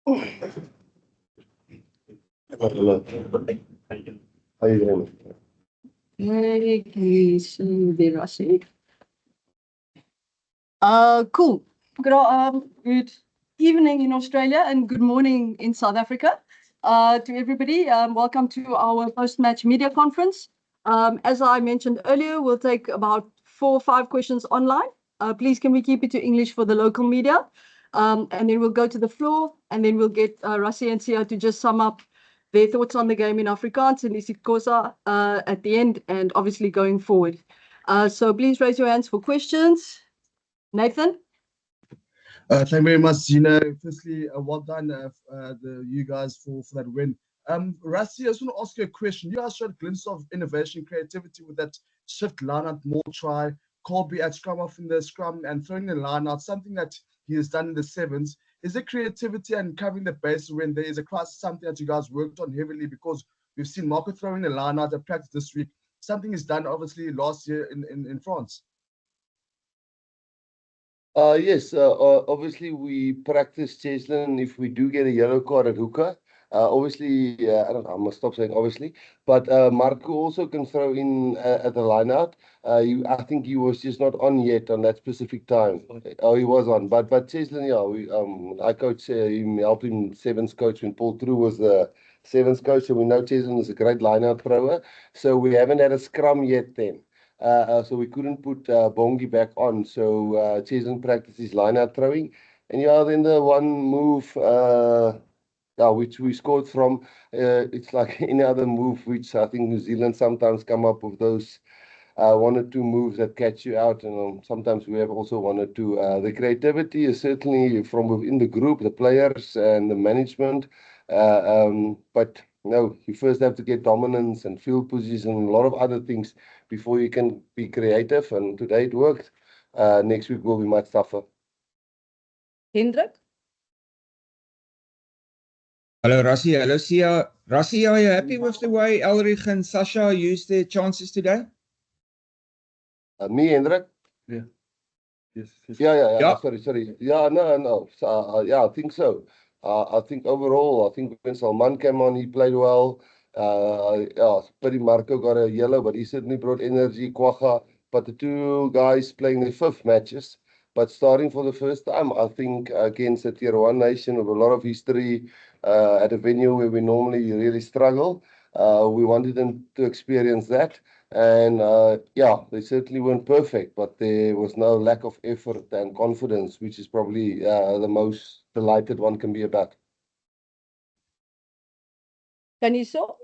How you doing? Cool. Good evening in Australia and good morning in South Africa. To everybody, welcome to our post-match media conference. As I mentioned earlier, we'll take about 4 or 5 questions online. Please, can we keep it to English for the local media? And then we'll go to the floor, and then we'll get Rassie and Siya to just sum up their thoughts on the game in Afrikaans and isiXhosa at the end, and obviously going forward. So please raise your hands for questions. Nathan? Thank you very much, Gina. Firstly, well done, you guys, for that win. Rassie, I just want to ask you a question. You guys showed a glimpse of innovation, creativity with that shift line out, more try, Colby at scrum off in the scrum and throwing the line out, something that he has done in the sevens. Is it creativity and covering the base when there is a crisis, something that you guys worked on heavily? Because we've seen Marco throwing the line out at practice this week. Something is done, obviously, last year in France. Yes, obviously we practice Cheslin if we do get a yellow card at hooker. Obviously, I don't know, I must stop saying obviously, but Marco also can throw in at the line out. I think he was just not on yet on that specific time. Oh, he was on, but Cheslin, yeah, I coach him, helped him sevens coach when Paul True was the sevens coach, so we know Cheslin is a great line out thrower. So we haven't had a scrum yet then. So we couldn't put Bongi back on. So Cheslin practices line out throwing. And yeah, then the one move which we scored from, it's like any other move, which I think New Zealand sometimes come up with those 1 or 2 moves that catch you out. And sometimes we have also 1 or 2. The creativity is certainly from within the group, the players and the management. But no, you first have to get dominance and field position and a lot of other things before you can be creative. And today it worked. Next week will be much tougher. Hendrik? Hello, Rassie. Hello, Siya. Rassie, are you happy with the way Elrich and Sasha used their chances today? Me, Hendrik? Yeah. Yes. Yeah. Sorry. Yeah, no. Yeah, I think so. I think overall, I think when Salman came on, he played well. Pretty Marco got a yellow, but he certainly brought energy, Kwacha. But the 2 guys playing their 5th matches, but starting for the first time, I think, against a Tier 1 nation with a lot of history at a venue where we normally really struggle. We wanted them to experience that. And they certainly weren't perfect, but there was no lack of effort and confidence, which is probably the most delighted one can be about. Kaniso?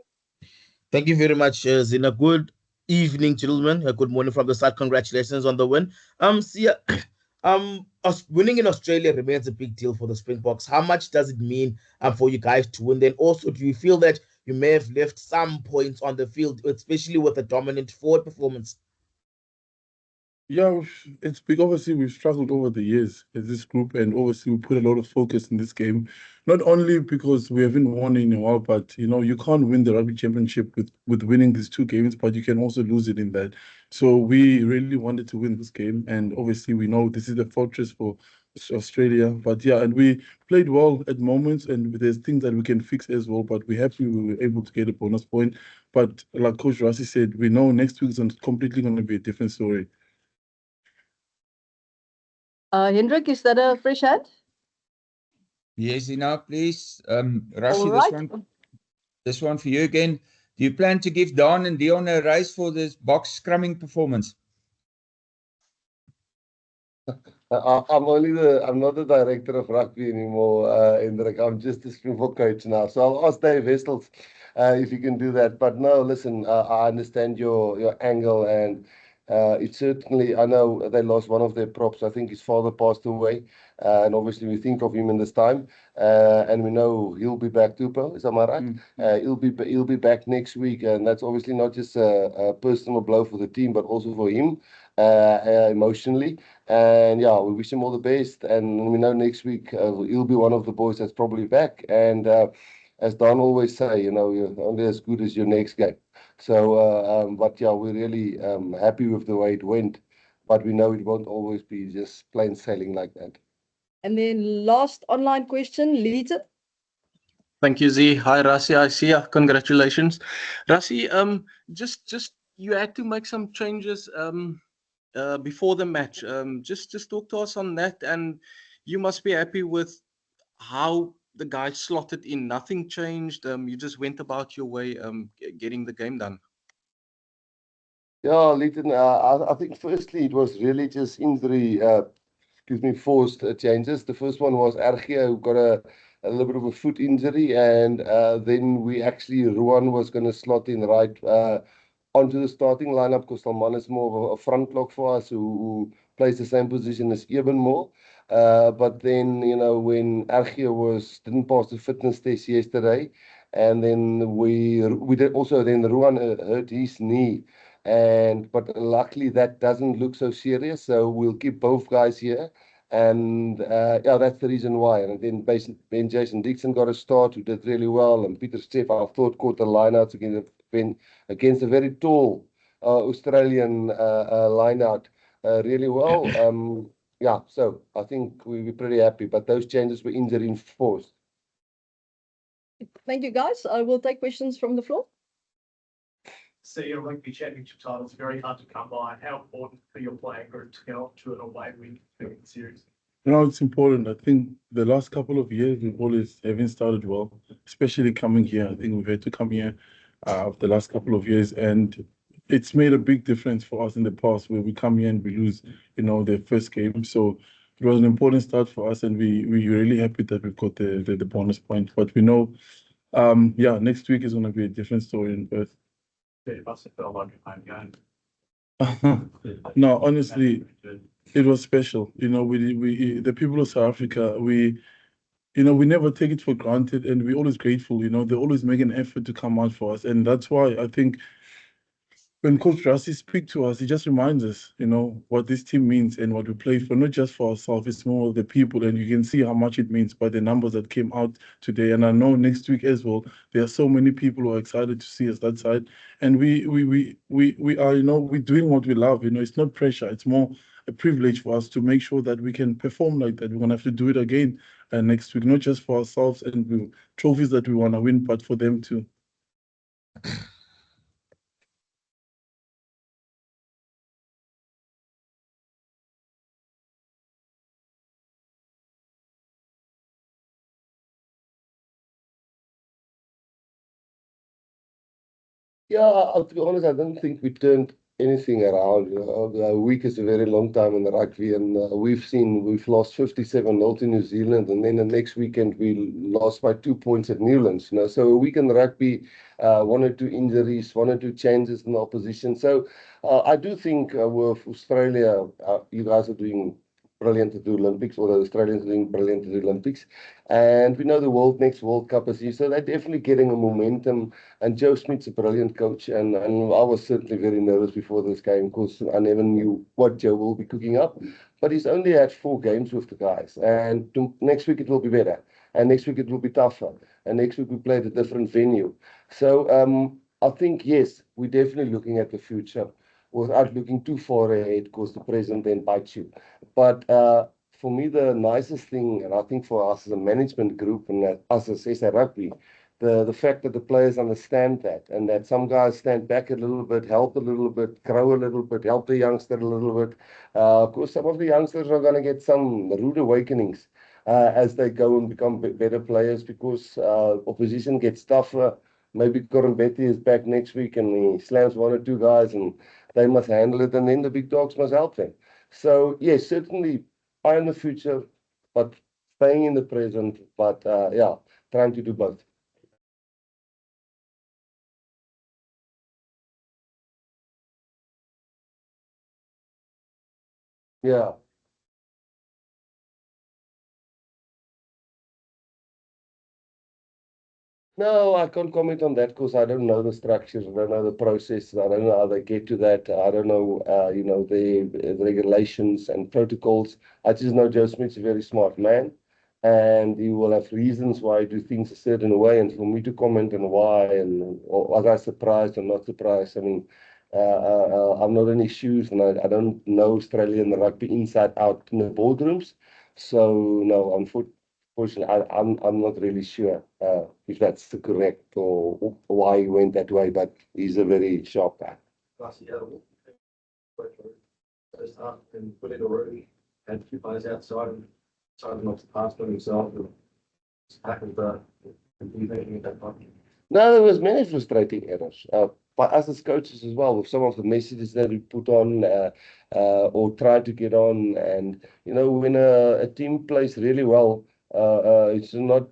Thank you very much, Zina. Good evening, gentlemen. Good morning from the side. Congratulations on the win. Siya, winning in Australia remains a big deal for the Springboks. How much does it mean for you guys to win? Then also, do you feel that you may have left some points on the field, especially with a dominant forward performance? Yeah, it's big. Obviously, we've struggled over the years as this group, and obviously we put a lot of focus in this game. Not only because we haven't won in a while, but you can't win the rugby championship with winning these 2 games, but you can also lose it in that. So we really wanted to win this game, and obviously we know this is the fortress for Australia. But yeah, and we played well at moments, and there's things that we can fix as well. But we're happy we were able to get a bonus point. But like Coach Rassie said, we know next week is completely going to be a different story. Hendrik, is that a fresh hand? Yes, please. Rassie, right. this one for you again. Do you plan to give Don and Dion a raise for this Boks scrumming performance? I'm not the director of rugby anymore, Hendrik. I'm just the Springbok coach now. So I'll ask Dave Wessels if you can do that. But no, listen, I understand your angle, and it certainly, I know they lost one of their props. I think his father passed away, and obviously we think of him in this time, and we know he'll be back too, Paul. Is that right? He'll be back next week, and that's obviously not just a personal blow for the team, but also for him emotionally. And yeah, we wish him all the best, and we know next week he'll be one of the boys that's probably back. And as Don always say, you're only as good as your next game. So, but yeah, we're really happy with the way it went, but we know it won't always be just plain sailing like that. And then last online question, Lita. Thank you, Z. Hi, Rassie. Hi, Siya. Congratulations. Rassie, just you had to make some changes before the match. Just talk to us on that, and you must be happy with how the guys slotted in. Nothing changed. You just went about your way, getting the game done. Yeah, Leighton, I think firstly it was really just injury, forced changes. The first one was Argia, who got a little bit of a foot injury, and then we actually, Ruan was going to slot in right onto the starting lineup because Salman is more of a front lock for us who plays the same position as Eben more. But then, when Argia didn't pass the fitness test yesterday, and then we did also, then Ruan hurt his knee. But luckily that doesn't look so serious, so we'll keep both guys here. And yeah, that's the reason why. And then Jason Dixon got a start, who did really well, and Peter Steff, I thought, caught the lineouts against a very tall Australian lineout really well. Yeah, so I think we're pretty happy, but those changes were injury enforced. Thank you, guys. I will take questions from the floor. So your rugby championship title is very hard to come by. How important for your playing group to go up to an away win in the series? It's important. I think the last couple of years we've always haven't started well, especially coming here. I think we've had to come here the last couple of years, and it's made a big difference for us in the past where we come here and we lose, the first game. So it was an important start for us, and we're really happy that we've got the bonus point. But we know, yeah, next week is going to be a different story in Perth. It must have felt like a home game. No, honestly, it was special. We the people of South Africa, we never take it for granted, and we're always grateful. They always make an effort to come out for us, and that's why I think when Coach Rassie speaks to us, he just reminds us, what this team means and what we play for, not just for ourselves, it's more of the people, and you can see how much it means by the numbers that came out today. And I know next week as well, there are so many people who are excited to see us that side. And we are, we're doing what we love. It's not pressure, it's more a privilege for us to make sure that we can perform like that. We're going to have to do it again next week, not just for ourselves and the trophies that we want to win, but for them too. Yeah, to be honest, I don't think we turned anything around. A week is a very long time in the rugby, and we've lost 57-0 to New Zealand, and then the next weekend we lost by 2 points at Newlands. So a week in the rugby, 1 or 2 injuries, 1 or 2 changes in the opposition. So I do think with Australia, you guys are doing brilliant at the Olympics, or the Australians are doing brilliant at the Olympics. And we know the next World Cup is here, so they're definitely getting a momentum. And Joe Smith's a brilliant coach, and I was certainly very nervous before this game because I never knew what Joe will be cooking up. But he's only had 4 games with the guys, and next week it will be better, and next week it will be tougher, and next week we play at a different venue. So I think, yes, we're definitely looking at the future without looking too far ahead, because the present then bites you. But for me, the nicest thing, and I think for us as a management group and us as SA Rugby, the fact that the players understand that, and that some guys stand back a little bit, help a little bit, grow a little bit, help the youngster a little bit. Because some of the youngsters are going to get some rude awakenings as they go and become better players, because opposition gets tougher. Maybe Corambetti is back next week and he slams 1 or 2 guys, and they must handle it, and then the big dogs must help them. So yes, certainly eye on the future, but staying in the present, but yeah, trying to do both. Yeah. No, I can't comment on that because I don't know the structures, I don't know the process, I don't know how they get to that, I don't know, the regulations and protocols. I just know Joe Smith's a very smart man, and he will have reasons why he do things a certain way, and for me to comment on why, and or was I surprised or not surprised, I mean, I'm not in his shoes, and I don't know Australian rugby inside out in the boardrooms, so no, unfortunately. Fortunately, I'm not really sure if that's the correct or why he went that way, but he's a very sharp guy. First half and put it already, had two guys outside and decided not to pass by himself and tackled thinking at that point. No, there was many frustrating errors by us as coaches as well, with some of the messages that we put on or try to get on. And when a team plays really well, it's not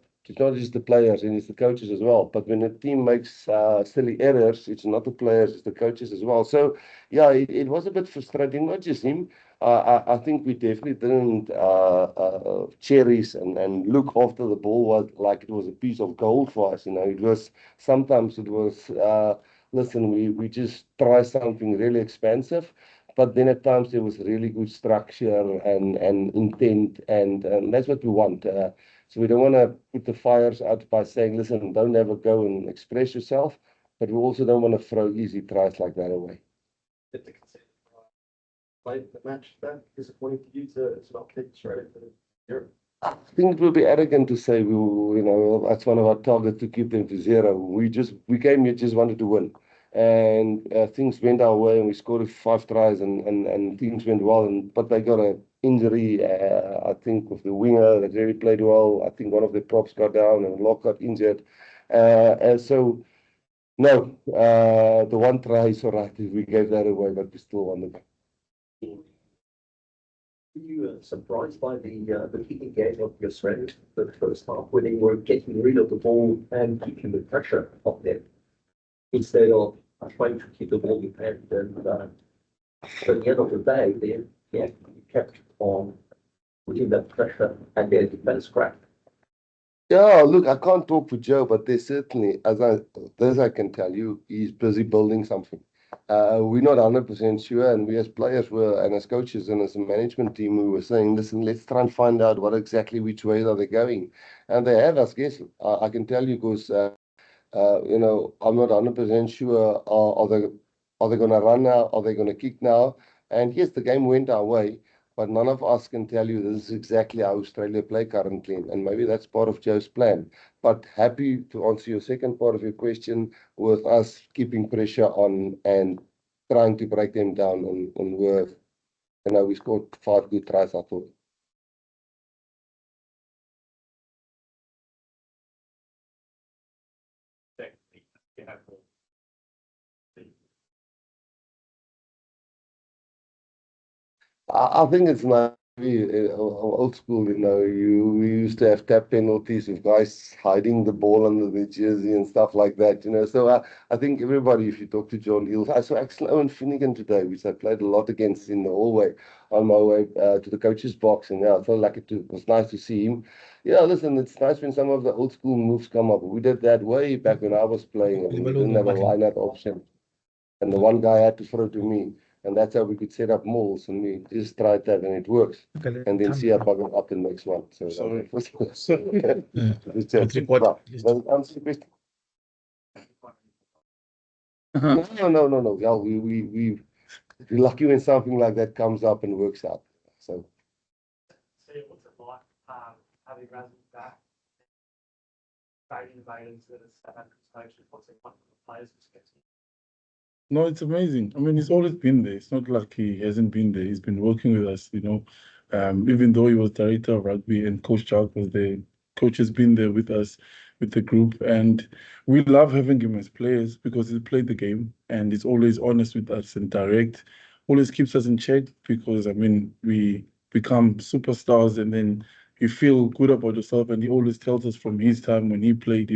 just the players and it's the coaches as well. But when a team makes silly errors, it's not the players, it's the coaches as well. So yeah, it was a bit frustrating, not just him. I think we definitely didn't cherish and look after the ball like it was a piece of gold for us. It was sometimes listen, we just try something really expensive, but then at times there was really good structure and intent, and that's what we want. So we don't want to put the fires out by saying, listen, don't ever go and express yourself, but we also don't want to throw easy tries like that away. Played the match that disappointing to you to not kick straight into Europe. I think it would be arrogant to say that's one of our targets to keep them to 0. We came here just wanted to win, and things went our way, and we scored 5 tries, and things went well. But they got an injury, I think, with the winger that really played well. I think one of the props got down, and Locke got injured, and so no, the 1 try is all right. We gave that away, but we still won the game. Were you surprised by the kicking game of your strategy for the first half, when they were getting rid of the ball and keeping the pressure of them instead of trying to keep the ball in hand? And at the end of the day, they kept on putting that pressure and their defense cracked. Yeah, look, I can't talk for Joe, but there's certainly, as I can tell you, he's busy building something. We're not 100% sure, and we as players were, and as coaches and as a management team, we were saying, listen, let's try and find out which way are they going. And they have us guessing. I can tell you because, I'm not 100% sure, are they going to run now? Are they going to kick now? And yes, the game went our way, but none of us can tell you this is exactly how Australia play currently, and maybe that's part of Joe's plan. But happy to answer your second part of your question with us keeping pressure on and trying to break them down, and we scored 5 good tries, I thought. I think it's nice. Old school, we used to have tap penalties with guys hiding the ball under the jersey and stuff like that, So I think everybody, if you talk to John Hills, I saw actually Owen Finnegan today, which I played a lot against in the hallway on my way to the coach's box, and I felt like it was nice to see him. Yeah, listen, it's nice when some of the old school moves come up. We did that way back when I was playing, and we didn't have a line-out option, and the one guy had to throw to me. And that's how we could set up malls, and we just tried that, and it works. And then Siya buggered up the next one. So Sorry. No. Yeah, we're lucky when something like that comes up and works out. So. What's it like having Rassie back? Great innovators that are South African coaches. What's it like from the players' perspective? No, it's amazing. I mean, he's always been there. It's not like he hasn't been there. He's been working with us, even though he was director of rugby and Coach Charles was there. Coach has been there with us, with the group. And we love having him as players because he played the game and he's always honest with us and direct, always keeps us in check because, we become superstars and then you feel good about yourself. And he always tells us from his time when he played,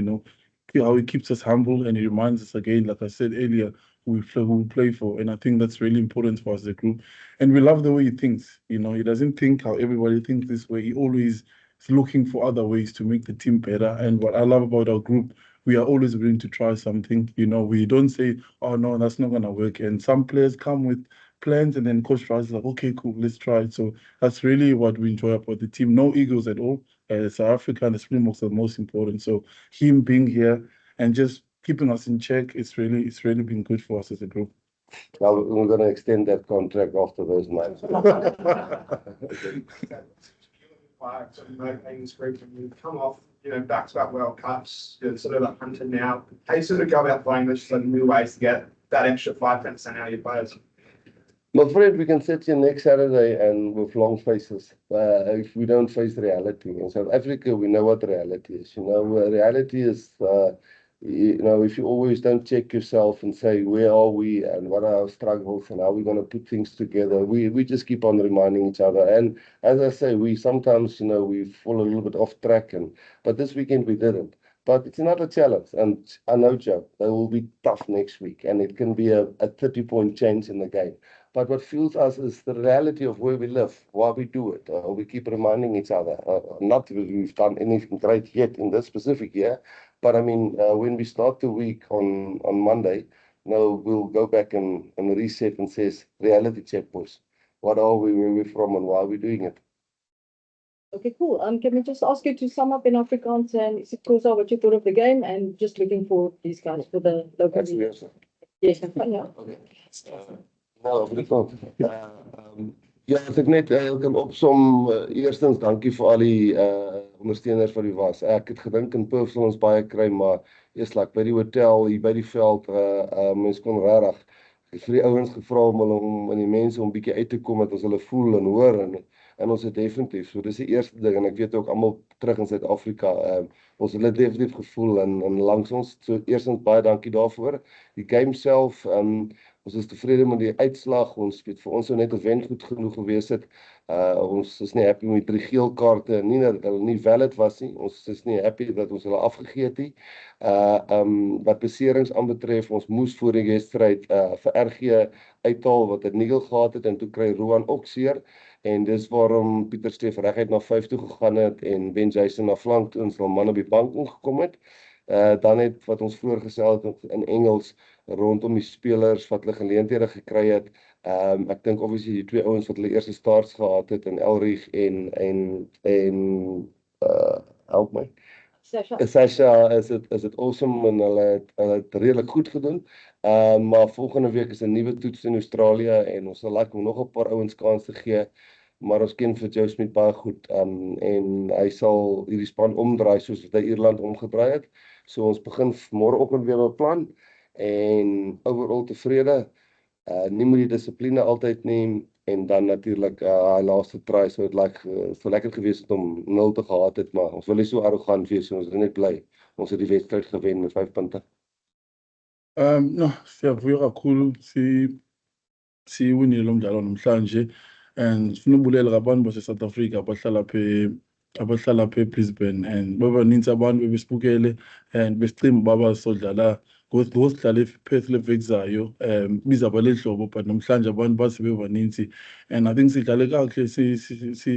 how he keeps us humble and he reminds us again, like I said earlier, who we play for. And I think that's really important for us as a group. And we love the way he thinks. He doesn't think how everybody thinks this way. He always is looking for other ways to make the team better. And what I love about our group, we are always willing to try something. We don't say, oh, no, that's not going to work. And some players come with plans and then Coach tries like, okay, cool, let's try it. So that's really what we enjoy about the team. No egos at all. South Africa and the Springboks are the most important. So him being here and just keeping us in check, it's really been good for us as a group. Well, we're going to extend that contract after those nights. like sort of motivating this group when you come off, back-to-back World Cups, you're sort of like hunted now. How do you sort of go about playing this like new ways to get that extra 5-10% out of your players? My friend, we can sit here next Saturday and with long faces if we don't face reality. In South Africa, we know what reality is. Reality is, if you always don't check yourself and say, where are we and what are our struggles and how we're going to put things together, we just keep on reminding each other. And as I say, we sometimes, we fall a little bit off track. But this weekend we didn't. But it's another challenge. And I know, Joe, they will be tough next week. And it can be a 30-point change in the game. But what fuels us is the reality of where we live, why we do it. We keep reminding each other, not that we've done anything great yet in this specific year, but I mean, when we start the week on Monday, we'll go back and reset and says, reality check, boys. What are we, where we're from, and why are we doing it? Okay, cool. Can we just ask you to sum up in Afrikaans and IsiXhosa what you thought of the game and just looking for these guys for the local league? Yes, yeah. Okay. Afrikaans. Ja, as ek net kan opsom, eerstens dankie vir al die ondersteuners wat die was. Ek het gedink in Perth sal ons baie kry, maar eers by die hotel hier by die veld, mens kon regtig vir die ouens gevra om in die mense om bietjie uit te kom dat ons hulle voel en hoor en ons het definitief. So dis die eerste ding en ek weet ook almal terug in Suid-Afrika, ons het dit definitief gevoel en langs ons. So eerstens baie dankie daarvoor. Die game self, ons is tevrede met die uitslag. Ons weet vir ons sou net 'n wen goed genoeg gewees het. Ons is nie happy met 3 geel kaarte, nie dat hulle nie valid was nie. Ons is nie happy dat ons hulle afgegee het nie. Wat beserings aanbetref, ons moes voor die wedstryd vir RG uithaal wat 'n nigel gehad het en toe kry Roan ook seer. En dis waarom Pieter Steef reguit na 5 toe gegaan het en Ben Jason na flank toe en sy man op die bank ingekom het. Dan het wat ons voorgestel het in Engels rondom die spelers wat hulle geleenthede gekry het. Ek dink obviously die 2 ouens wat hulle eerste starts gehad het in Elrich en help my. Sasha is it awesome en hulle het redelik goed gedoen. Maar volgende week is 'n nuwe toets in Australië en ons sal like om nog 'n paar ouens kans te gee. Maar ons ken vir Joe Smith baie goed en hy sal hierdie span omdraai soos wat hy Ierland omgedraai het. So ons begin môreoggend weer met 'n plan en overall tevrede. Nie moet die dissipline altyd neem en dan natuurlik hy laaste try so dit so lekker gewees het om 0 te gehad het, maar ons wil nie so arrogant wees, ons is net bly. Ons het die wedstryd gewen met 5 punte. No, siyavuya kakhulu siwinile lo mdlalo namhlanje and sifuna ubulela kabantu base-South Africa abahlala apha eBrisbane and babaninzi abantu bebesibukele and besicimba babazodlala ngosidlala ePerth leveki zayo bizaba lehlobo but namhlanje abantu base bebaninzi and I think sidlale kakuhle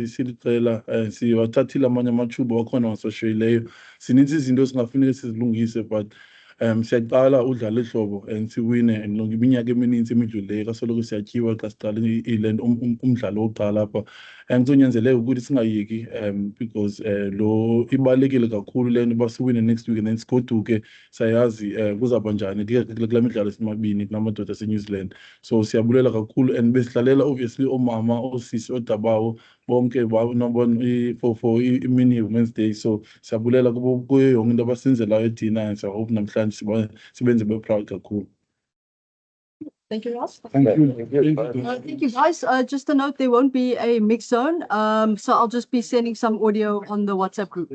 siliqela siwathathile amanye amathuba wakhona wasashiyeleyo sininzi izinto singafuneka sizilungise but siyaqala udlala ehlobo and siwine and iminyaka emininzi emidluleyo kasoloko siyatyiwa xa siqala iland umdlalo wokuqala apha and kuzonyanzeleka ukuthi singayeki because lo ibalekile kakhulu le nto uba siwine next week and then sigoduke sayazi kuzawuba njani kula midlalo esimabini kunamadoda aseNew Zealand. So siyabulela kakhulu and besidlalela obviously omama osisi odabawo bonke for imini Wednesday. So siyabulela kuyo yonke into abasenzelayo edina and siyahope namhlanje sibenze be-proud kakhulu. Thank you, Ross. Thank you. Thank you, guys. Just a note, there won't be a mix zone. So I'll just be sending some audio on the WhatsApp group.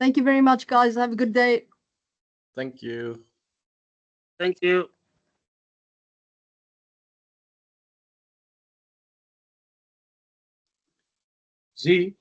Thank you very much, guys. Have a good day. Thank you. Thank you. Z.